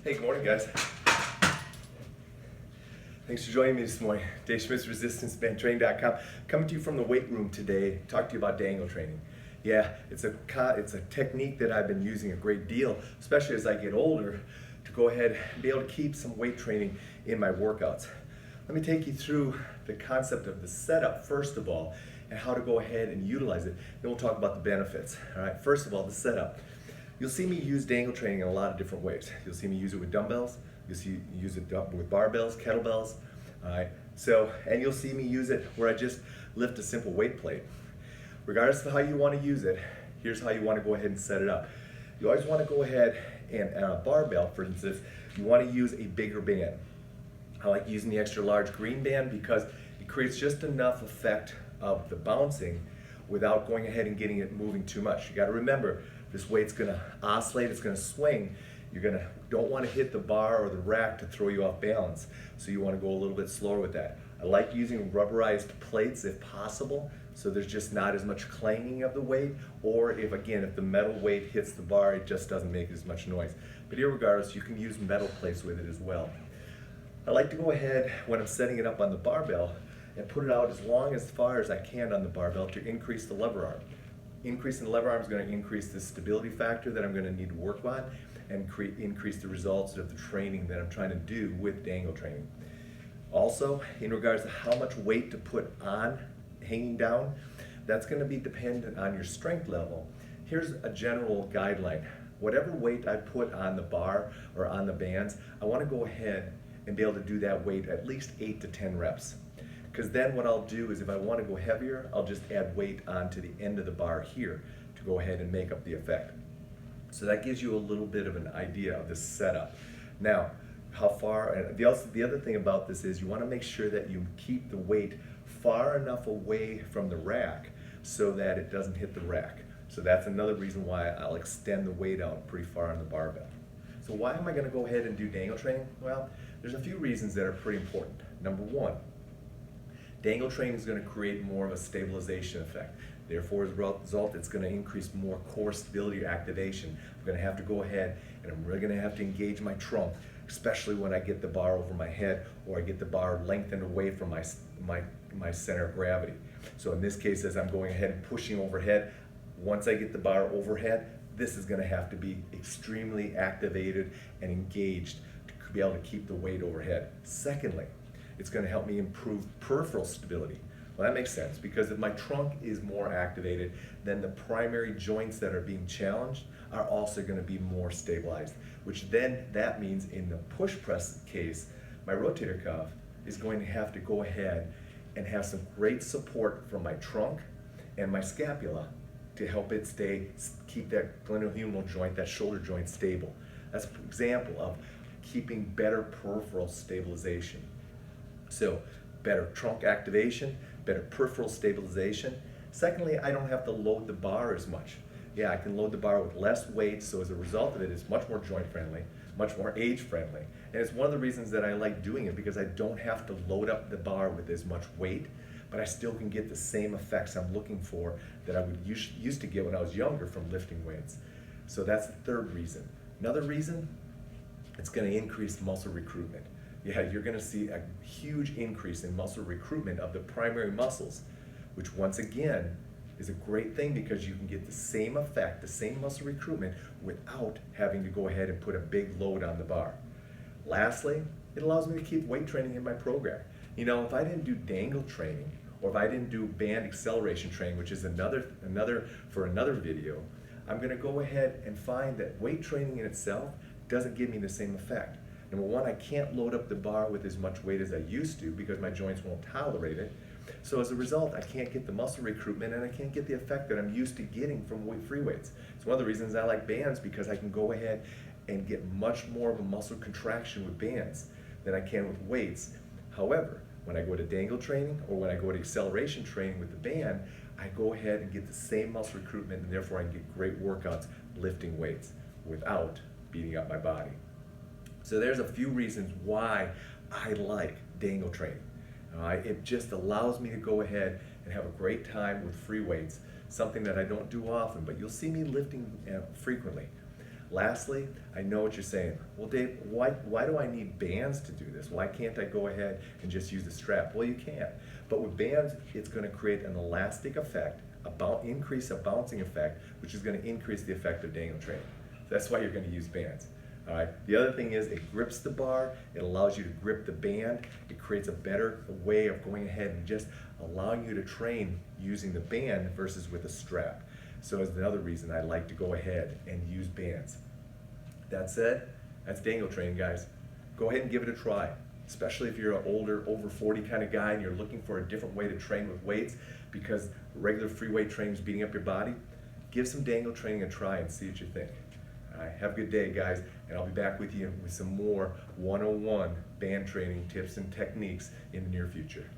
Hey, good morning, guys. Thanks for joining me this morning. Dave Schmitz, ResistanceBandTraining.com. Coming to you from the weight room today, talk to you about dangle training. Yeah, it's a technique that I've been using a great deal, especially as I get older, to go ahead and be able to keep some weight training in my workouts. Let me take you through the concept of the setup, first of all, and how to go ahead and utilize it. Then we'll talk about the benefits. All right, first of all, the setup. You'll see me use dangle training in a lot of different ways. You'll see me use it with dumbbells. You'll see me use it with barbells, kettlebells. All right. And you'll see me use it where I just lift a simple weight plate. Regardless of how you want to use it, here's how you want to go ahead and set it up. You always want to go ahead and on a barbell, for instance, you want to use a bigger band. I like using the extra large green band because it creates just enough effect of the bouncing without going ahead and getting it moving too much. You got to remember, this weight's going to oscillate, it's going to swing. Don't want to hit the bar or the rack to throw you off balance. So you want to go a little bit slower with that. I like using rubberized plates if possible, so there's just not as much clanging of the weight, or if the metal weight hits the bar, it just doesn't make as much noise. But irregardless, you can use metal plates with it as well. I like to go ahead when I'm setting it up on the barbell and put it out as far as I can on the barbell to increase the lever arm. Increasing the lever arm is going to increase the stability factor that I'm going to need to work on and increase the results of the training that I'm trying to do with dangle training. Also, in regards to how much weight to put on hanging down, that's going to be dependent on your strength level. Here's a general guideline. Whatever weight I put on the bar or on the bands, I want to go ahead and be able to do that weight at least 8 to 10 reps. Because then what I'll do is if I want to go heavier, I'll just add weight onto the end of the bar here to go ahead and make up the effect. So that gives you a little bit of an idea of the setup. Now, how far, and the other thing about this is you want to make sure that you keep the weight far enough away from the rack so that it doesn't hit the rack. So that's another reason why I'll extend the weight out pretty far on the barbell. So why am I going to go ahead and do dangle training? Well, there's a few reasons that are pretty important. Number one, dangle training is going to create more of a stabilization effect. Therefore, as a result, it's going to increase more core stability activation. I'm going to have to go ahead and I'm really going to have to engage my trunk, especially when I get the bar over my head or I get the bar lengthened away from my center of gravity. So in this case, as I'm going ahead and pushing overhead, once I get the bar overhead, this is going to have to be extremely activated and engaged to be able to keep the weight overhead. Secondly, it's going to help me improve peripheral stability. Well, that makes sense because if my trunk is more activated, then the primary joints that are being challenged are also going to be more stabilized, which then that means in the push press case, my rotator cuff is going to have to go ahead and have some great support from my trunk and my scapula to help it keep that glenohumeral joint, that shoulder joint stable. That's an example of keeping better peripheral stabilization. So better trunk activation, better peripheral stabilization. Secondly, I don't have to load the bar as much. Yeah, I can load the bar with less weight, so as a result of it, it's much more joint friendly, much more age friendly. And it's one of the reasons that I like doing it because I don't have to load up the bar with as much weight, but I still can get the same effects I'm looking for that I would used to get when I was younger from lifting weights. So that's the third reason. Another reason, it's going to increase muscle recruitment. Yeah, you're going to see a huge increase in muscle recruitment of the primary muscles, which once again is a great thing because you can get the same effect, the same muscle recruitment without having to go ahead and put a big load on the bar. Lastly, it allows me to keep weight training in my program. You know, if I didn't do dangle training or if I didn't do band acceleration training, which is another video, I'm going to go ahead and find that weight training in itself doesn't give me the same effect. Number one, I can't load up the bar with as much weight as I used to because my joints won't tolerate it. So as a result, I can't get the muscle recruitment and I can't get the effect that I'm used to getting from free weights. It's one of the reasons I like bands because I can go ahead and get much more of a muscle contraction with bands than I can with weights. However, when I go to dangle training or when I go to acceleration training with the band, I go ahead and get the same muscle recruitment and therefore I can get great workouts lifting weights without beating up my body. So there's a few reasons why I like dangle training. It just allows me to go ahead and have a great time with free weights, something that I don't do often, but you'll see me lifting frequently. Lastly, I know what you're saying. Well, Dave, why do I need bands to do this? Why can't I go ahead and just use the strap? Well, you can. But with bands, it's going to create an elastic effect, increase a bouncing effect, which is going to increase the effect of dangle training. That's why you're going to use bands. All right. The other thing is it grips the bar. It allows you to grip the band. It creates a better way of going ahead and just allowing you to train using the band versus with a strap. So that's another reason I like to go ahead and use bands. That said, that's dangle training, guys. Go ahead and give it a try, especially if you're an older, over 40 kind of guy and you're looking for a different way to train with weights because regular free weight training is beating up your body. Give some dangle training a try and see what you think. All right, have a good day, guys, and I'll be back with you with some more 101 band training tips and techniques in the near future.